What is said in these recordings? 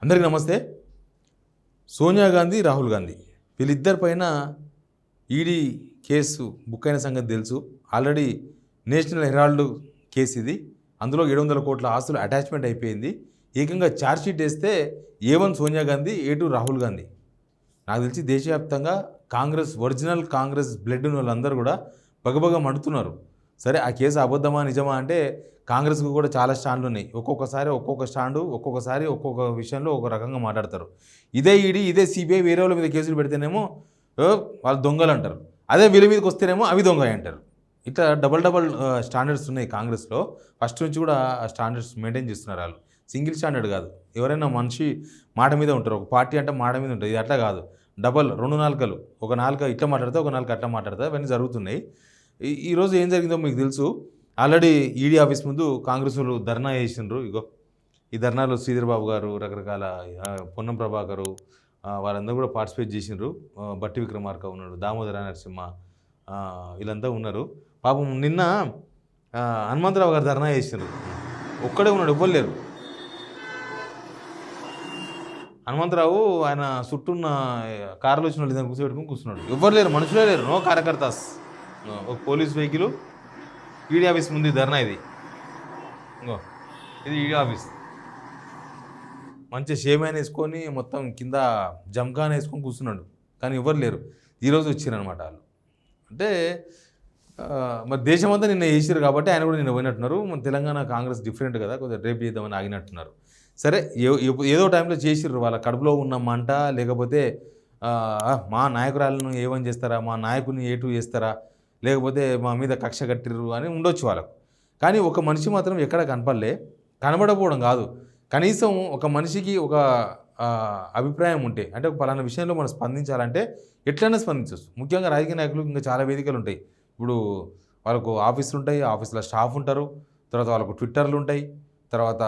అందరికీ నమస్తే. సోనియా గాంధీ, రాహుల్ గాంధీ వీళ్ళిద్దరి పైన ఈడీ కేసు బుక్ అయిన సంగతి తెలుసు. ఆల్రెడీ నేషనల్ హెరాల్డ్ కేసు ఇది. అందులో 700 కోట్ల ఆస్తులు అటాచ్మెంట్ అయిపోయింది. ఏకంగా ఛార్జ్షీట్ వేస్తే A1 సోనియా గాంధీ, A2 రాహుల్ గాంధీ. నాకు తెలిసి దేశవ్యాప్తంగా ఒరిజినల్ కాంగ్రెస్ బ్లడ్ ఉన్న వాళ్ళందరూ కూడా బగబగ మండుతున్నారు. సరే, ఆ కేసు అబద్ధమా నిజమా అంటే కాంగ్రెస్కు కూడా చాలా స్టాండ్లు ఉన్నాయి. ఒక్కొక్కసారి ఒక్కొక్క స్టాండు, ఒక్కొక్కసారి ఒక్కొక్క విషయంలో ఒక రకంగా మాట్లాడతారు. ఇదే ఈడీ, ఇదే సిబిఐ వేరే వాళ్ళ మీద కేసులు పెడితేనేమో వాళ్ళు దొంగలు అంటారు. అదే వీళ్ళ మీదకి వస్తేనేమో అవి దొంగ అంటారు. ఇట్లా డబల్ స్టాండర్డ్స్ ఉన్నాయి కాంగ్రెస్లో. ఫస్ట్ నుంచి కూడా ఆ స్టాండర్డ్స్ మెయింటైన్ చేస్తున్నారు వాళ్ళు. సింగిల్ స్టాండర్డ్ కాదు. ఎవరైనా మనిషి మాట మీద ఉంటారు. ఒక పార్టీ అంటే మాట మీద ఉంటుంది. ఇది అట్లా కాదు. రెండు నాలుకలు. ఒక నాలుక ఇట్లా మాట్లాడితే ఒక నాలుక అట్లా మాట్లాడితే అవన్నీ జరుగుతున్నాయి. ఈరోజు ఏం జరిగిందో మీకు తెలుసు. ఆల్రెడీ ఈడీ ఆఫీస్ ముందు కాంగ్రెస్ వాళ్ళు ధర్నా చేసిండ్రు. ఇగో ఈ ధర్నాలో శ్రీధర్ బాబు గారు, రకరకాల పొన్నం ప్రభాకరు వాళ్ళందరూ కూడా పార్టిసిపేట్ చేసిండ్రు. బట్టి విక్రమార్క ఉన్నాడు, దామోదర నరసింహ వీళ్ళంతా ఉన్నారు. పాపం నిన్న హనుమంతరావు గారు ధర్నా చేసిండ్రు. ఒక్కడే ఉన్నాడు, ఎవ్వరు లేరు. హనుమంతరావు ఆయన చుట్టూ ఉన్న కార్లు వచ్చిన వాళ్ళు ఇద్దరు కూర్చోబెట్టుకుని కూర్చున్నాడు. ఎవ్వరు లేరు, మనుషులే లేరు. నో కార్యకర్తాస్. ఒక పోలీస్ వెహికల్ ఈడీ ఆఫీస్ ముందు ధర్నా. ఇది ఈడీ ఆఫీస్. మంచి షేమైన్ వేసుకొని మొత్తం కింద జంకాన్ వేసుకొని కూర్చున్నాడు. కానీ ఎవరు లేరు. ఈరోజు వచ్చారనమాట వాళ్ళు. అంటే మరి దేశమంతా నిన్న వేసారు కాబట్టి ఆయన కూడా నిన్న పోయినట్టున్నారు. మన తెలంగాణ కాంగ్రెస్ డిఫరెంట్ కదా, కొద్దిగా రేపు చేద్దామని ఆగినట్టున్నారు. సరే, ఏదో టైంలో చేసిర్రు. వాళ్ళ కడుపులో ఉన్న మంట, లేకపోతే మా నాయకురాలను A1 చేస్తారా, మా నాయకుని A2 చేస్తారా, లేకపోతే మా మీద కక్ష కట్టిర్రు అని ఉండొచ్చు వాళ్ళకు. కానీ ఒక మనిషి మాత్రం ఎక్కడ కనబడకపోవడం కాదు. కనీసం ఒక మనిషికి ఒక అభిప్రాయం ఉంటే, అంటే ఒక పలానా విషయంలో మనం స్పందించాలంటే ఎట్లయినా స్పందించవచ్చు. ముఖ్యంగా రాజకీయ నాయకులకు ఇంకా చాలా వేదికలు ఉంటాయి. ఇప్పుడు వాళ్ళకు ఆఫీసులు ఉంటాయి, ఆఫీసులో స్టాఫ్ ఉంటారు, తర్వాత వాళ్ళకు ట్విట్టర్లు ఉంటాయి, తర్వాత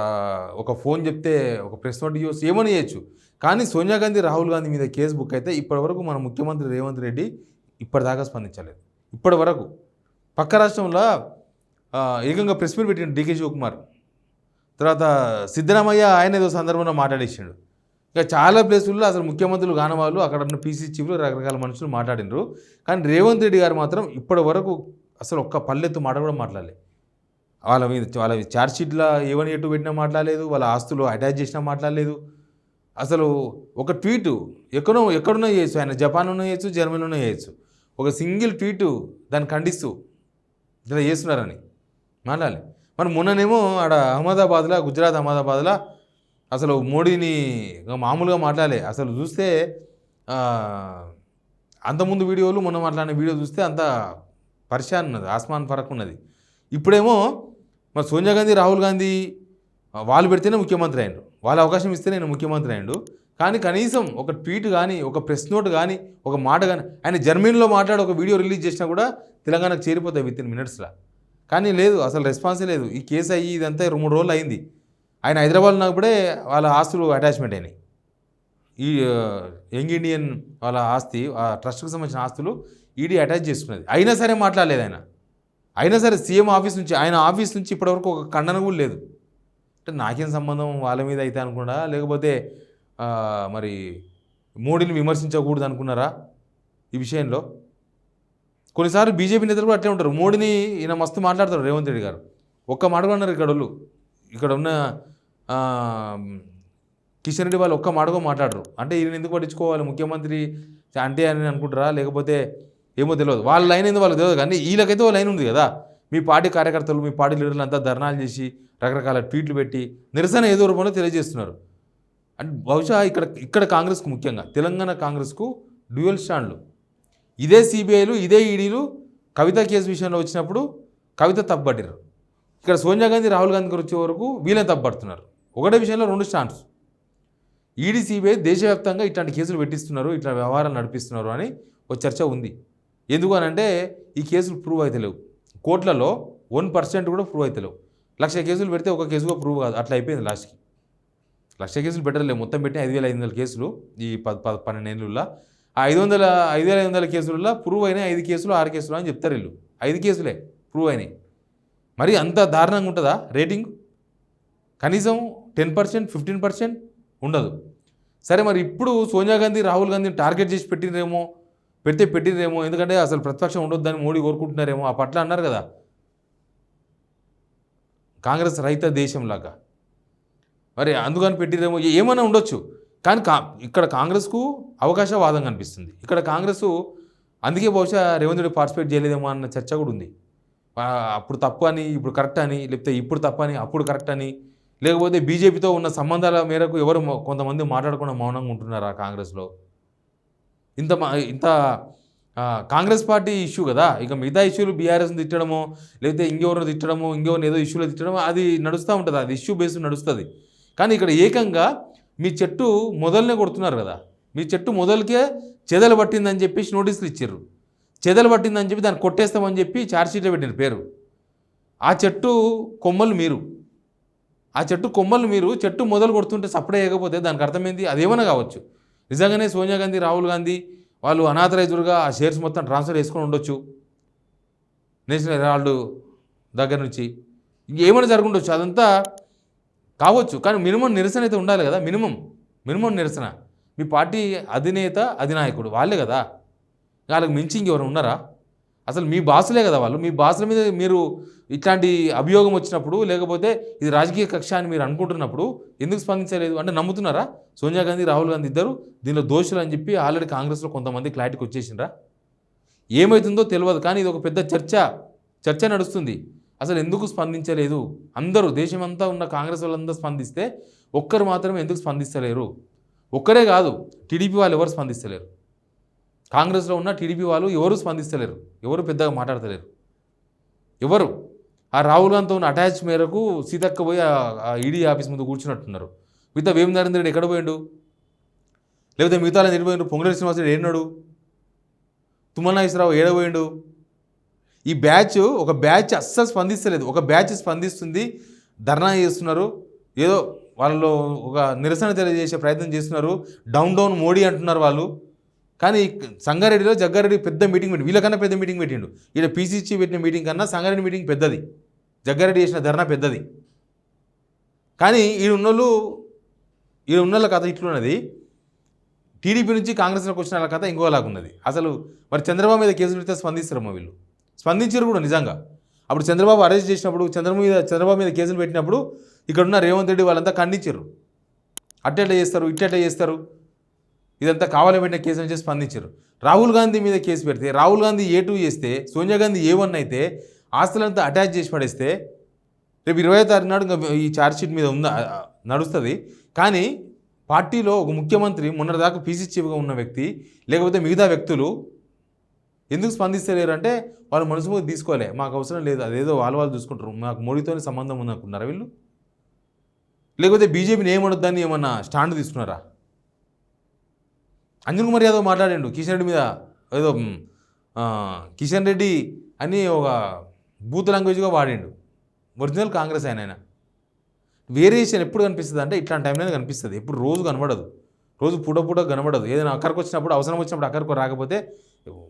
ఒక ఫోన్ చెప్తే ఒక ప్రెస్ నోట్ ఇవ్వచ్చు, ఏమని చేయొచ్చు. కానీ సోనియా గాంధీ, రాహుల్ గాంధీ మీద కేసు బుక్ అయితే ఇప్పటివరకు మన ముఖ్యమంత్రి రేవంత్ రెడ్డి ఇప్పటిదాకా స్పందించలేదు. ఇప్పటి వరకు పక్క రాష్ట్రంలో ఏకంగా ప్రెస్ మీట్ పెట్టిండు DK శివకుమార్. తర్వాత సిద్ధరామయ్య ఆయన ఏదో సందర్భంలో మాట్లాడేసాడు. ఇక చాలా ప్లేసుల్లో అసలు ముఖ్యమంత్రులు కానవాళ్ళు, అక్కడ ఉన్న PC చీఫ్లు, రకరకాల మనుషులు మాట్లాడినరు. కానీ రేవంత్ రెడ్డి గారు మాత్రం ఇప్పటి వరకు అసలు ఒక్క పల్లెత్తు మాట కూడా మాట్లాడలేదు. వాళ్ళ ఛార్జ్షీట్లో A1 A2 పెట్టినా మాట్లాడలేదు, వాళ్ళ ఆస్తులు అటాచ్ చేసినా మాట్లాడలేదు. అసలు ఒక ట్వీటు ఎక్కడున్నా చేయొచ్చు. ఆయన జపాన్లోనే చేయొచ్చు, జర్మనీలోనే చేయొచ్చు. ఒక సింగిల్ ట్వీటు దాన్ని ఖండిస్తూ ఇట్లా చేస్తున్నారని మాట్లాడాలి. మరి మొన్ననేమో ఆడ గుజరాత్ అహ్మదాబాద్లో అసలు మోడీని మామూలుగా మాట్లాడలే. అసలు చూస్తే అంతకుముందు వీడియోలు, మొన్న మాట్లాడిన వీడియో చూస్తే అంత పరిశాన్ ఉన్నది, ఆస్మాన్ ఫరక్ ఉన్నది. ఇప్పుడేమో మరి సోనియా గాంధీ, రాహుల్ గాంధీ వాళ్ళు పెడితేనే ముఖ్యమంత్రి అయ్యిండు, వాళ్ళ అవకాశం ఇస్తే నేను ముఖ్యమంత్రి అయ్యిండు. కానీ కనీసం ఒక ట్వీట్ కానీ, ఒక ప్రెస్ నోట్ కానీ, ఒక మాట కానీ, ఆయన జర్మనీలో మాట్లాడి ఒక వీడియో రిలీజ్ చేసినా కూడా తెలంగాణకు చేరిపోతాయి విత్ ఇన్ మినిట్స్లో. కానీ లేదు, అసలు రెస్పాన్సే లేదు. ఈ కేసు అయ్యి ఇదంతా 2-3 రోజులు అయింది. ఆయన హైదరాబాద్లో ఉన్నప్పుడే వాళ్ళ ఆస్తులు అటాచ్మెంట్ అయినాయి. ఈ యంగ్ ఇండియన్ వాళ్ళ ఆస్తి, ఆ ట్రస్ట్కి సంబంధించిన ఆస్తులు ఈడీ అటాచ్ చేసుకున్నది. అయినా సరే మాట్లాడలేదు ఆయన. అయినా సరే సీఎం ఆఫీస్ నుంచి, ఆయన ఆఫీస్ నుంచి ఇప్పటివరకు ఒక ఖండన కూడా లేదు. అంటే నాకేం సంబంధం వాళ్ళ మీద అయితే అనుకున్నా, లేకపోతే మరి మోడీని విమర్శించకూడదు అనుకున్నారా ఈ విషయంలో? కొన్నిసార్లు బీజేపీ నేతలు కూడా అట్లే ఉంటారు. మోడీని ఈయన మస్తు మాట్లాడతారు రేవంత్ రెడ్డి గారు. ఒక్క మాట కూడా అన్నారు ఇక్కడ ఉన్న కిషన్ రెడ్డి వాళ్ళు ఒక్క మాటగా మాట్లాడరు. అంటే ఈయన ఎందుకు పట్టించుకోవాలి, ముఖ్యమంత్రి అంటే అని అనుకుంటారా, లేకపోతే ఏమో తెలియదు. వాళ్ళ లైన్ ఏందో వాళ్ళకి తెలియదు. కానీ వీళ్ళకైతే ఒక లైన్ ఉంది కదా. మీ పార్టీ కార్యకర్తలు, మీ పార్టీ లీడర్లు అంతా ధర్నాలు చేసి, రకరకాల ట్వీట్లు పెట్టి నిరసన ఏదో రూపంలో తెలియజేస్తున్నారు. అంటే బహుశా ఇక్కడ కాంగ్రెస్కు, ముఖ్యంగా తెలంగాణ కాంగ్రెస్కు డ్యూయల్ స్టాండ్లు. ఇదే సిబిఐలు, ఇదే ఈడీలు కవిత కేసు విషయంలో వచ్చినప్పుడు కవిత తప్పుపట్టారు. ఇక్కడ సోనియా గాంధీ, రాహుల్ గాంధీ గారు వచ్చే వరకు వీళ్ళని తప్పుపడుతున్నారు. ఒకటే విషయంలో 2 స్టాండ్స్. ఈడీ, సిబిఐ దేశవ్యాప్తంగా ఇట్లాంటి కేసులు పెట్టిస్తున్నారు, ఇట్లా వ్యవహారాలు నడిపిస్తున్నారు అని ఒక చర్చ ఉంది. ఎందుకు అని అంటే ఈ కేసులు ప్రూవ్ అయితే లేవు. కోర్టులలో 1% కూడా ప్రూవ్ అయితే లేవు. 1,00,000 కేసులు పెడితే ఒక కేసుగా ప్రూవ్ కాదు. అట్లా అయిపోయింది లాస్ట్కి. 1,00,000 కేసులు పెట్టలేవు. మొత్తం పెట్టి 5,500 కేసులు ఈ 12 ఏళ్ళుల్లో. ఆ 5,500 కేసులలో ప్రూవ్ అయినాయి 5 కేసులు 6 కేసులు అని చెప్తారు వీళ్ళు. 5 కేసులే ప్రూవ్ అయినాయి. మరి అంత దారుణంగా ఉంటుందా రేటింగ్? కనీసం 10%, 15%, ఉండదు. సరే మరి ఇప్పుడు సోనియా గాంధీ రాహుల్ గాంధీని టార్గెట్ చేసి పెట్టిరేమో, ఎందుకంటే అసలు ప్రతిపక్షం ఉండొద్దని మోడీ కోరుకుంటున్నారేమో ఆ పట్ల అన్నారు కదా, కాంగ్రెస్ రహిత దేశంలాగా. మరి అందుకని పెట్టిరేమో, ఏమైనా ఉండొచ్చు. కానీ ఇక్కడ కాంగ్రెస్కు అవకాశవాదం కనిపిస్తుంది. ఇక్కడ కాంగ్రెస్ అందుకే బహుశా రేవంత్ రెడ్డి పార్టిసిపేట్ చేయలేదేమో అన్న చర్చ కూడా ఉంది. అప్పుడు తప్పు అని ఇప్పుడు కరెక్ట్ అని, లేకపోతే ఇప్పుడు తప్పు అని అప్పుడు కరెక్ట్ అని, లేకపోతే బీజేపీతో ఉన్న సంబంధాల మేరకు ఎవరు కొంతమంది మాట్లాడకుండా మౌనంగా ఉంటున్నారా కాంగ్రెస్లో? ఇంత కాంగ్రెస్ పార్టీ ఇష్యూ కదా. ఇక మిగతా ఇష్యూలు బీఆర్ఎస్ని తిట్టడమో, లేకపోతే ఇంకెవరిని తిట్టడమో, ఇంకెవరిని ఏదో ఇష్యూలో తిట్టడమో అది నడుస్తూ ఉంటుంది, అది ఇష్యూ బేస్డ్ నడుస్తుంది. కానీ ఇక్కడ ఏకంగా మీ చెట్టు మొదలనే కొడుతున్నారు కదా. మీ చెట్టు మొదలకే చెదలు పట్టిందని చెప్పేసి నోటీసులు ఇచ్చారు. చెదలు పట్టిందని చెప్పి దాన్ని కొట్టేస్తామని చెప్పి ఛార్జ్షీట్లో పెట్టిన పేరు. ఆ చెట్టు కొమ్మలు మీరు చెట్టు మొదలు కొడుతుంటే సప్లై చేయకపోతే దానికి అర్థమైంది అదేమన్నా కావచ్చు. నిజంగానే సోనియా గాంధీ రాహుల్ గాంధీ వాళ్ళు అనాథరైజ్డ్గా ఆ షేర్స్ మొత్తం ట్రాన్స్ఫర్ చేసుకొని ఉండొచ్చు నేషనల్ హెరాల్డ్ దగ్గర నుంచి, ఇంకేమైనా జరుగుండొచ్చు, అదంతా కావచ్చు. కానీ మినిమం నిరసన అయితే ఉండాలి కదా. మినిమం నిరసన. మీ పార్టీ అధినాయకుడు వాళ్ళే కదా, వాళ్ళకి మించి ఇంకెవరు ఉన్నారా? అసలు మీ బాసులే కదా వాళ్ళు. మీ బాసుల మీద మీరు ఇట్లాంటి అభియోగం వచ్చినప్పుడు, లేకపోతే ఇది రాజకీయ కక్ష అని మీరు అనుకుంటున్నప్పుడు ఎందుకు స్పందించలేదు? అంటే నమ్ముతున్నారా సోనియా గాంధీ రాహుల్ గాంధీ ఇద్దరు దీనిలో దోషులు అని చెప్పి ఆల్రెడీ కాంగ్రెస్లో కొంతమంది క్లారిటీకి వచ్చేసిండ్రా? ఏమవుతుందో తెలియదు, కానీ ఇది ఒక పెద్ద చర్చ నడుస్తుంది. అసలు ఎందుకు స్పందించలేదు? అందరూ దేశమంతా ఉన్న కాంగ్రెస్ వాళ్ళందరూ స్పందిస్తే ఒక్కరు మాత్రమే ఎందుకు స్పందిస్తలేరు? ఒక్కరే కాదు, టీడీపీ వాళ్ళు ఎవరు స్పందిస్తలేరు. కాంగ్రెస్లో ఉన్న టీడీపీ వాళ్ళు ఎవరు స్పందిస్తలేరు, ఎవరు పెద్దగా మాట్లాడతలేరు. ఎవరు ఆ రాహుల్ గాంధీతో ఉన్న అటాచ్ మేరకు సీతక్క పోయి ఆ ఈడీ ఆఫీస్ ముందు కూర్చున్నట్టున్నారు. మిగతా వేం నరేంద్ర రెడ్డి ఎక్కడ పోయిండు? లేకపోతే మిగతా నిడిపోయిండు? పొంగులేటి శ్రీనివాసరెడ్డి ఏడున్నాడు? తుమ్మల నాగేశ్వరరావు ఏడపోయిండు? ఈ ఒక బ్యాచ్ అస్సలు స్పందిస్తలేదు. ఒక బ్యాచ్ స్పందిస్తుంది, ధర్నా చేస్తున్నారు, ఏదో వాళ్ళలో ఒక నిరసన తెలియజేసే ప్రయత్నం చేస్తున్నారు, డౌన్ మోడీ అంటున్నారు వాళ్ళు. కానీ సంగారెడ్డిలో జగ్గారెడ్డి పెద్ద మీటింగ్ పెట్టి వీళ్ళకన్నా పెద్ద మీటింగ్ పెట్టిండు. ఈడ పీసీసీ పెట్టిన మీటింగ్ కన్నా సంగారెడ్డి మీటింగ్ పెద్దది, జగ్గారెడ్డి చేసిన ధర్నా పెద్దది. కానీ ఈయన కథ ఇట్లున్నది, టీడీపీ నుంచి కాంగ్రెస్లోకి వచ్చిన కథ ఇంకోలాగున్నది. అసలు మరి చంద్రబాబు మీద కేసులు పెడితే స్పందిస్తారమ్మా వీళ్ళు. స్పందించారు కూడా నిజంగా. అప్పుడు చంద్రబాబు అరెస్ట్ చేసినప్పుడు, చంద్రబాబు మీద కేసులు పెట్టినప్పుడు ఇక్కడున్న రేవంత్ రెడ్డి వాళ్ళంతా ఖండించారు. అట్టెట్లా చేస్తారు, ఇట్టెట్లా చేస్తారు, ఇదంతా కావాలని పెట్టిన కేసు నుంచి స్పందించారు. రాహుల్ గాంధీ మీద కేసు పెడితే, రాహుల్ గాంధీ A2 చేస్తే, సోనియా గాంధీ A1 అయితే, ఆస్తులంతా అటాచ్ చేసి పడేస్తే రేపు 20వ తారీఖు నాడు ఈ ఛార్జ్షీట్ మీద నడుస్తుంది. కానీ పార్టీలో ఒక ముఖ్యమంత్రి, మొన్నటిదాకా పీసీ చీఫ్గా ఉన్న వ్యక్తి, లేకపోతే మిగతా వ్యక్తులు ఎందుకు స్పందిస్తలేరు అంటే వాళ్ళు మనసు మీద తీసుకోలే, మాకు అవసరం లేదు, అదేదో వాళ్ళు చూసుకుంటారు, మాకు మోడీతోనే సంబంధం ఉందనుకున్నారా వీళ్ళు? లేకపోతే బీజేపీని ఏమనొద్దని ఏమన్నా స్టాండ్ తీసుకున్నారా? అంజన్ కుమార్ యాదవ్ మాట్లాడిండు కిషన్ రెడ్డి మీద, ఏదో కిషన్ రెడ్డి అని ఒక బూత్ లాంగ్వేజ్గా వాడిండు. ఒరిజినల్ కాంగ్రెస్ ఆయన వేరియేషన్ ఎప్పుడు కనిపిస్తుంది అంటే ఇట్లాంటి టైంలోనే కనిపిస్తుంది. ఎప్పుడు రోజు కనబడదు, రోజు పూట కనబడదు. ఏదైనా అక్కడికి వచ్చినప్పుడు, అవసరం వచ్చినప్పుడు అక్కడికి రాకపోతే,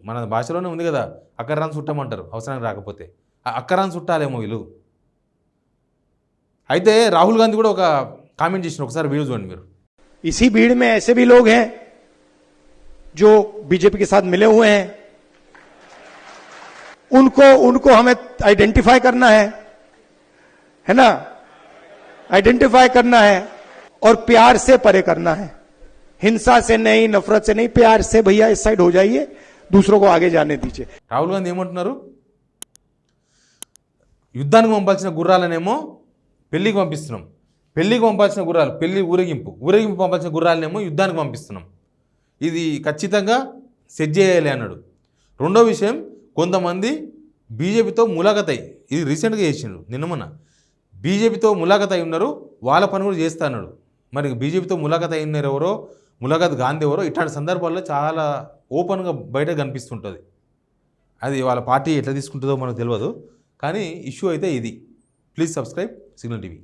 మన భాషలోనే ఉంది కదా అక్కర్రాని చుట్టమంటారు, అవసరానికి రాకపోతే ఆ అక్కరాని చుట్టాలేమో వీళ్ళు. అయితే రాహుల్ గాంధీ కూడా ఒక కామెంట్ చేసిన, ఒకసారి వీడియో చూడండి మీరు. इसी भीड़ में ऐसे भी लोग हैं जो बीजेपी के साथ मिले हुए हैं, उनको हमें आइडेंटिफाई करना है ना, आइडेंटिफाई करना है और प्यार से परे करना है, हिंसा से नहीं, नफरत से नहीं, प्यार से भैया इस साइड हो जाइए, दूसरों को आगे जाने दीजिए. రాహుల్ గాంధీ ఏమంటున్నారు? యుద్ధానికి పంపాల్సిన గుర్రాలనేమో పెళ్లికి పంపిస్తున్నాం, పెళ్లికి పంపాల్సిన గుర్రాలు, ఊరేగింపు పంపాల్సిన గుర్రాలనేమో యుద్ధానికి పంపిస్తున్నాం, ఇది ఖచ్చితంగా సెట్ చేయాలి అన్నాడు. రెండో విషయం, కొంతమంది బీజేపీతో ములాఖత్ అయ్యి, ఇది రీసెంట్గా చేసిండు, నిన్నమన్న బీజేపీతో ములాఖత్ అయి ఉన్నారు, వాళ్ళ పని కూడా చేస్తా అన్నాడు. మరి బీజేపీతో ములాఖత్ అయి ఉన్నారు ఎవరో, ములాఖత్ గాంధీ ఎవరో, ఇట్లాంటి సందర్భాల్లో చాలా ఓపెన్గా బయట కనిపిస్తుంటుంది. అది వాళ్ళ పార్టీ ఎట్లా తీసుకుంటుందో మనకు తెలియదు, కానీ ఇష్యూ అయితే ఇది. Please subscribe signal TV.